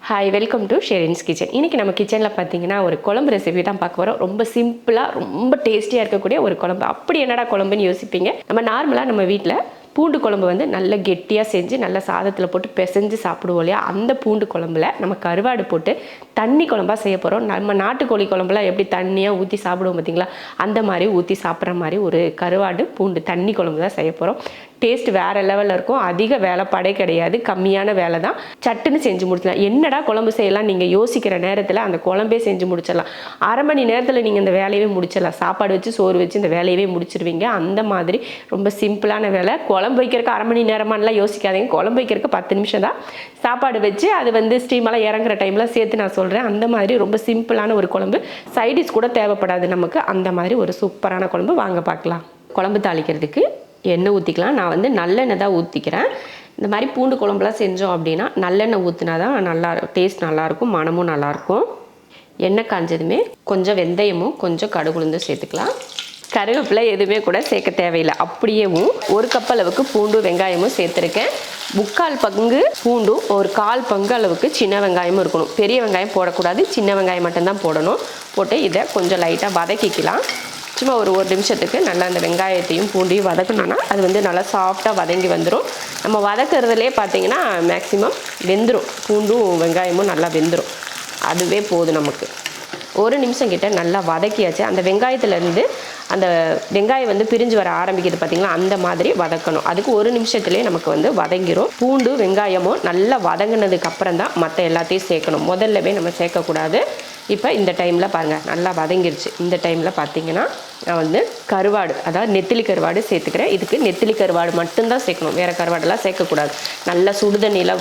Hi, welcome to Sherin's kitchen. இன்றைக்கி நம்ம கிச்சனில் பார்த்தீங்கன்னா ஒரு குழம்பு ரெசிபி தான் பார்க்க போகிறோம். ரொம்ப சிம்பிளாக ரொம்ப டேஸ்டியாக இருக்கக்கூடிய ஒரு குழம்பு. அப்படி என்னடா குழம்புன்னு யோசிப்பீங்க. நம்ம நார்மலாக நம்ம வீட்டில் பூண்டு குழம்பு வந்து நல்ல கெட்டியாக செஞ்சு நல்லா சாதத்தில் போட்டு பிசைஞ்சு சாப்பிடுவோம் இல்லையா? அந்த பூண்டு குழம்புல நம்ம கருவாடு போட்டு தண்ணி குழம்பாக செய்ய போகிறோம். நம்ம நாட்டுக்கோழி குழம்புலாம் எப்படி தண்ணியாக ஊற்றி சாப்பிடுவோம் பார்த்தீங்களா? அந்த மாதிரி ஊற்றி சாப்பிட்ற மாதிரி ஒரு கருவாடு பூண்டு தண்ணி குழம்பு தான் செய்ய போகிறோம். டேஸ்ட் வேறு லெவலில் இருக்கும். அதிக வேலைப்பாடே கிடையாது, கம்மியான வேலை தான். சட்டுன்னு செஞ்சு முடிச்சிடலாம். என்னடா குழம்பு செய்யலாம் நீங்கள் யோசிக்கிற நேரத்தில் அந்த குழம்பே செஞ்சு முடிச்சிடலாம். அரை மணி நேரத்தில் நீங்கள் இந்த வேலையவே முடிச்சிடலாம். சாப்பாடு வச்சு சோறு வச்சு இந்த வேலையவே முடிச்சிருவீங்க. அந்த மாதிரி ரொம்ப சிம்பிளான வேலை. குழம்பு வைக்கிறதுக்கு அரை மணி நேரமானலாம் யோசிக்காதீங்க. குழம்பு வைக்கிறதுக்கு 10 நிமிஷம் தான். சாப்பாடு வச்சு அது வந்து ஸ்டீமெல்லாம் இறங்குற டைமில் சேர்த்து நான் சொல்கிறேன். அந்த மாதிரி ரொம்ப சிம்பிளான ஒரு குழம்பு. சைடிஷ் கூட தேவைப்படாது நமக்கு. அந்த மாதிரி ஒரு சூப்பரான குழம்பு. வாங்க பார்க்கலாம். குழம்பு தாளிக்கிறதுக்கு எண்ணெய் ஊற்றிக்கலாம். நான் வந்து நல்லெண்ணெய் தான் ஊற்றிக்கிறேன். இந்த மாதிரி பூண்டு குழம்புலாம் செஞ்சோம் அப்படின்னா நல்லெண்ணெய் ஊற்றினா தான் நல்லா டேஸ்ட் நல்லாயிருக்கும், மனமும் நல்லாயிருக்கும். எண்ணெய் காஞ்சதுமே கொஞ்சம் வெந்தயமும் கொஞ்சம் கடுகுளுந்தும் சேர்த்துக்கலாம். கருவேப்பிலை எதுவுமே கூட சேர்க்க தேவையில்லை. அப்படியேவும் 1 கப் அளவுக்கு பூண்டு வெங்காயமும் சேர்த்துருக்கேன். 3/4 பங்கு பூண்டும் 1/4 பங்கு அளவுக்கு சின்ன வெங்காயமும் இருக்கணும். பெரிய வெங்காயம் போடக்கூடாது, சின்ன வெங்காயம் மட்டும்தான் போடணும். போட்டு இதை கொஞ்சம் லைட்டாக வதக்கிக்கலாம். சும்மா ஒரு நிமிஷத்துக்கு நல்லா அந்த வெங்காயத்தையும் பூண்டையும் வதக்கணும்னா அது வந்து நல்லா சாஃப்டாக வதங்கி வந்துடும். நம்ம வதக்கிறதுலே பார்த்திங்கன்னா மேக்ஸிமம் வெந்துடும். பூண்டும் வெங்காயமும் நல்லா வெந்துடும். அதுவே போதும் நமக்கு. 1 நிமிஷம் கிட்ட நல்லா வதக்கியாச்சு. அந்த வெங்காயத்துலேருந்து அந்த வெங்காயம் வந்து பிரிஞ்சு வர ஆரம்பிக்குது பார்த்திங்களா? அந்த மாதிரி வதக்கணும். அதுக்கு 1 நிமிஷத்துலேயே நமக்கு வந்து வதங்கிடும். பூண்டு வெங்காயமும் நல்லா வதங்கினதுக்கு அப்புறம் தான் மற்ற எல்லாத்தையும் சேர்க்கணும். முதல்லவே நம்ம சேர்க்கக்கூடாது. இப்போ இந்த டைமில் பாருங்கள் நல்லா வதங்கிடுச்சு. இந்த டைமில் பார்த்திங்கன்னா நான் வந்து கருவாடு, அதாவது நெத்திலி கருவாடு சேர்த்துக்கிறேன். இதுக்கு நெத்திலி கருவாடு மட்டும்தான் சேர்க்கணும், வேறு கருவாடெல்லாம் சேர்க்கக்கூடாது. நல்லா சுடுதண்ணியில்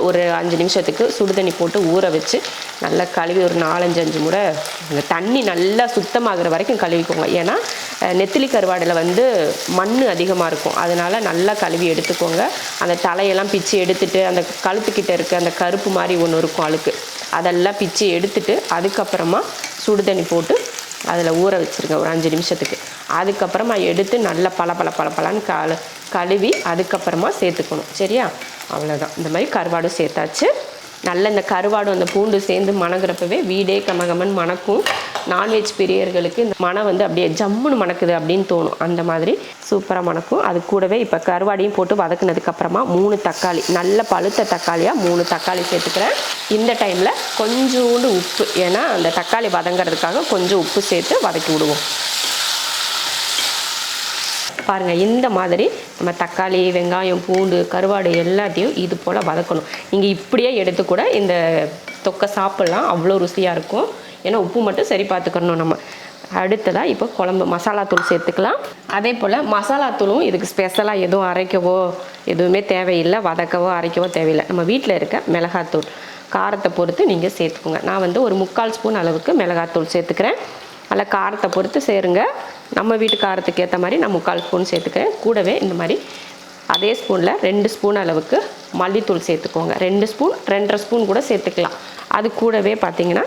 ஒரு 5 நிமிஷத்துக்கு சுடுதண்ணி போட்டு ஊற வச்சு நல்லா கழுவி ஒரு 4-5 முறை அந்த தண்ணி நல்லா சுத்தமாகிற வரைக்கும் கழுவிக்கோங்க. ஏன்னா நெத்திலி கருவாடில் வந்து மண் அதிகமாக இருக்கும். அதனால் நல்லா கழுவி எடுத்துக்கோங்க. அந்த தலையெல்லாம் பிச்சு எடுத்துட்டு அந்த கழுத்துக்கிட்ட இருக்க அந்த கருப்பு மாதிரி ஒன்று இருக்கும் அழுக்கு, அதெல்லாம் பிச்சு எடுத்துட்டு அதுக்கப்புறமா சுடுதண்ணி போட்டு அதில் ஊற வச்சுருங்க ஒரு 5 நிமிஷத்துக்கு. அதுக்கப்புறமா எடுத்து நல்லா பலன்னு கழுவி அதுக்கப்புறமா சேர்த்துக்கணும். சரியா? அவ்வளோதான். இந்த மாதிரி கருவாடும் சேர்த்தாச்சு. நல்ல இந்த கருவாடும் அந்த பூண்டு சேர்ந்து மணக்கிறப்பவே வீடே கமகமன் மணக்கும். நான்வெஜ் பிரியர்களுக்கு இந்த மணம் வந்து அப்படியே ஜம்முன்னு மணக்குது அப்படின்னு தோணும். அந்த மாதிரி சூப்பராக மணக்கும். அது கூடவே இப்போ கருவாடையும் போட்டு வதக்குனதுக்கப்புறமா 3 தக்காளி, நல்ல பழுத்த தக்காளியாக 3 தக்காளி சேர்த்துக்கிறேன். இந்த டைமில் கொஞ்சோண்டு உப்பு, ஏன்னா அந்த தக்காளி வதங்கிறதுக்காக கொஞ்சம் உப்பு சேர்த்து வதக்கி விடுவோம். பாருங்கள், இந்த மாதிரி நம்ம தக்காளி வெங்காயம் பூண்டு கருவாடு எல்லாத்தையும் இது போல் வதக்கணும். நீங்கள் இப்படியே எடுத்து கூட இந்த தொக்கை சாப்பிட்லாம், அவ்வளோ ருசியாக இருக்கும். ஏன்னா உப்பு மட்டும் சரி பார்த்துக்கணும் நம்ம. அடுத்ததாக இப்போ குழம்பு மசாலாத்தூள் சேர்த்துக்கலாம். அதே போல் மசாலாத்தூளும் இதுக்கு ஸ்பெஷலாக எதுவும் அரைக்கவோ எதுவுமே தேவையில்லை, வதக்கவோ அரைக்கவோ தேவையில்லை. நம்ம வீட்டில் இருக்க மிளகாத்தூள் காரத்தை பொறுத்து நீங்கள் சேர்த்துக்கோங்க. நான் வந்து ஒரு 3/4 ஸ்பூன் அளவுக்கு மிளகாத்தூள் சேர்த்துக்கிறேன். அதில் காரத்தை பொறுத்து சேருங்க. நம்ம வீட்டு காரத்துக்கு ஏற்ற மாதிரி நான் 3/4 ஸ்பூன் சேர்த்துக்கிறேன். கூடவே இந்த மாதிரி அதே ஸ்பூனில் 2 ஸ்பூன் அளவுக்கு மல்லித்தூள் சேர்த்துக்கோங்க. 2 ஸ்பூன் 2.5 ஸ்பூன் கூட சேர்த்துக்கலாம். அது கூடவே பார்த்திங்கன்னா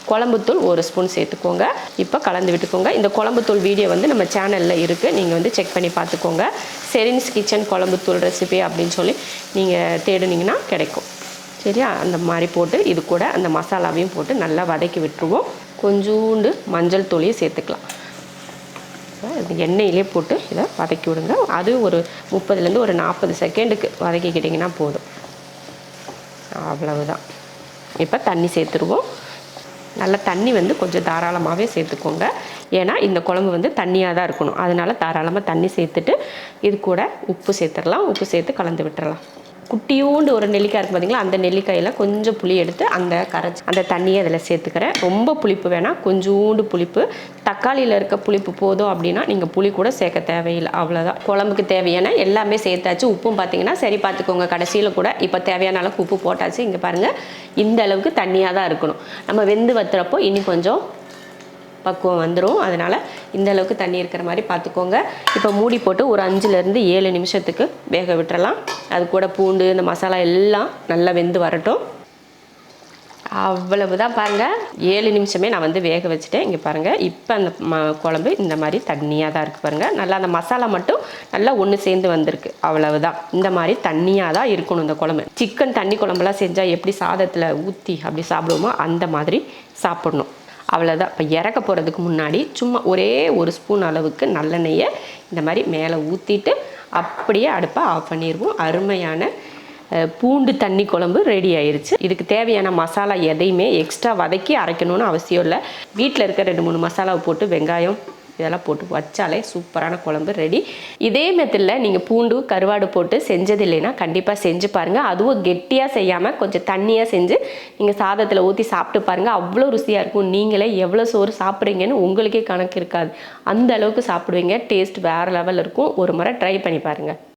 குழம்புத்தூள் 1 ஸ்பூன் சேர்த்துக்கோங்க. இப்போ கலந்து விட்டுக்கோங்க. இந்த குழம்புத்தூள் வீடியோ வந்து நம்ம சேனலில் இருக்குது, நீங்கள் வந்து செக் பண்ணி பார்த்துக்கோங்க. ஷெரின்ஸ் கிச்சன் குழம்புத்தூள் ரெசிபி அப்படின்னு சொல்லி நீங்கள் தேடுனீங்கன்னா கிடைக்கும். சரியா? அந்த மாதிரி போட்டு இது கூட அந்த மசாலாவையும் போட்டு நல்லா வதக்கி விட்டுருவோம். கொஞ்சோண்டு மஞ்சள் தூளையும் சேர்த்துக்கலாம். எண்ணெயிலே போட்டு இதை வதக்கி விடுங்க. அது ஒரு 30லேருந்து ஒரு 40 செகண்டுக்கு வதக்கிக்கிட்டிங்கன்னா போதும். அவ்வளவுதான். இப்போ தண்ணி சேர்த்துருவோம். நல்லா தண்ணி வந்து கொஞ்சம் தாராளமாகவே சேர்த்துக்கோங்க. ஏன்னா இந்த குழம்பு வந்து தண்ணியாக தான் இருக்கணும். அதனால் தாராளமாக தண்ணி சேர்த்துட்டு இது கூட உப்பு சேர்த்துடலாம். உப்பு சேர்த்து கலந்து விட்டுறலாம். குட்டியோண்டு ஒரு நெல்லிக்காய் இருக்குது பார்த்திங்களா? அந்த நெல்லிக்காயில் கொஞ்சம் புளி எடுத்து அந்த தண்ணியை அதில் சேர்த்துக்கிறேன். ரொம்ப புளிப்பு வேணாம், கொஞ்சோண்டு புளிப்பு. தக்காளியில் இருக்க புளிப்பு போதும் அப்படின்னா நீங்கள் புளி கூட சேர்க்க தேவையில்லை. அவ்வளோதான். குழம்புக்கு தேவையான எல்லாமே சேர்த்தாச்சு. உப்பும் பார்த்திங்கன்னா சரி பார்த்துக்கோங்க கடைசியில் கூட. இப்போ தேவையான அளவுக்கு உப்பு போட்டாச்சு. இங்கே பாருங்கள், இந்த அளவுக்கு தண்ணியாக தான் இருக்கணும். நம்ம வெந்து வத்துறப்போ இனி கொஞ்சம் பக்குவம் வந்துடும். அதனால் இந்த அளவுக்கு தண்ணி இருக்கிற மாதிரி பார்த்துக்கோங்க. இப்போ மூடி போட்டு ஒரு 5லேருந்து 7 நிமிஷத்துக்கு வேக விட்டுறலாம். அது கூட பூண்டு இந்த மசாலா எல்லாம் நல்லா வெந்து வரட்டும். அவ்வளவுதான் பாருங்கள். 7 நிமிஷமே நான் வந்து வேக வச்சுட்டேன். இங்கே பாருங்கள், இப்போ அந்த குழம்பு இந்த மாதிரி தண்ணியாக தான் இருக்குது பாருங்கள். நல்லா அந்த மசாலா மட்டும் நல்லா ஒன்று சேர்ந்து வந்திருக்கு. அவ்வளவுதான். இந்த மாதிரி தண்ணியாக தான் இருக்கணும் இந்த குழம்பு. சிக்கன் தண்ணி குழம்புலாம் செஞ்சால் எப்படி சாதத்தில் ஊற்றி அப்படி சாப்பிடுவோமோ அந்த மாதிரி சாப்பிடணும். அவ்வளோதான். இப்போ இறக்க போகிறதுக்கு முன்னாடி சும்மா ஒரே ஒரு ஸ்பூன் அளவுக்கு நல்லெண்ணெயை இந்த மாதிரி மேலே ஊற்றிட்டு அப்படியே அடுப்பை ஆஃப் பண்ணிடுவோம். அருமையான பூண்டு தண்ணி குழம்பு ரெடி ஆயிடுச்சு. இதுக்கு தேவையான மசாலா எதையுமே எக்ஸ்ட்ரா வதக்கி அரைக்கணும்னு அவசியம் இல்லை. வீட்டில் இருக்க 2-3 மசாலாவை போட்டு வெங்காயம் இதெல்லாம் போட்டு வச்சாலே சூப்பரான குழம்பு ரெடி. இதே மெத்தடில் நீங்கள் பூண்டு கருவாடு போட்டு செஞ்சது இல்லைன்னா கண்டிப்பாக செஞ்சு பாருங்கள். அதுவும் கெட்டியாக செய்யாமல் கொஞ்சம் தண்ணியாக செஞ்சு நீங்கள் சாதத்தில் ஊற்றி சாப்பிட்டு பாருங்கள். அவ்வளோ ருசியாக இருக்கும். நீங்களே எவ்வளோ சோறு சாப்பிட்றீங்கன்னு உங்களுக்கே கணக்கு இருக்காது. அந்த அளவுக்கு சாப்பிடுவீங்க. டேஸ்ட் வேறு லெவலில் இருக்கும். ஒரு முறை ட்ரை பண்ணி பாருங்கள்.